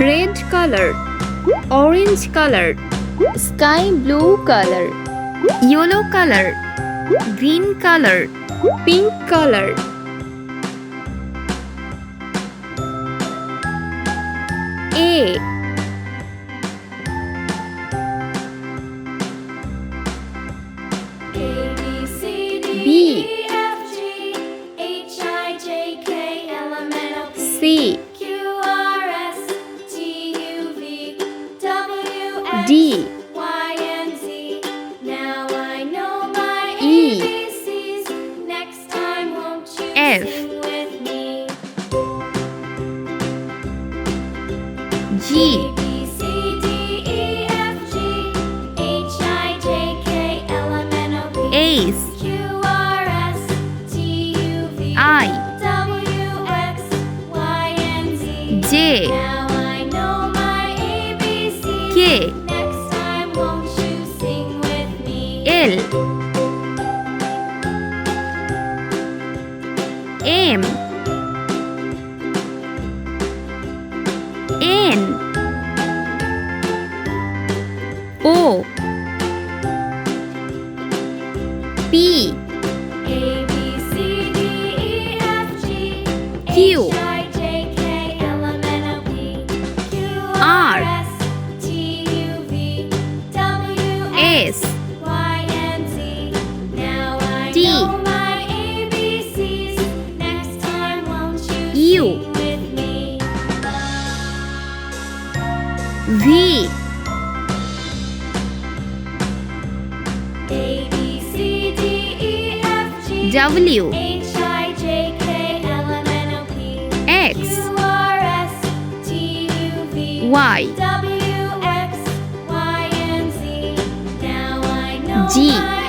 red color, orange color, sky blue color, yellow color, green color, pink color. A B C D E F G H I J K L M N O P Q R S T U V W X Y G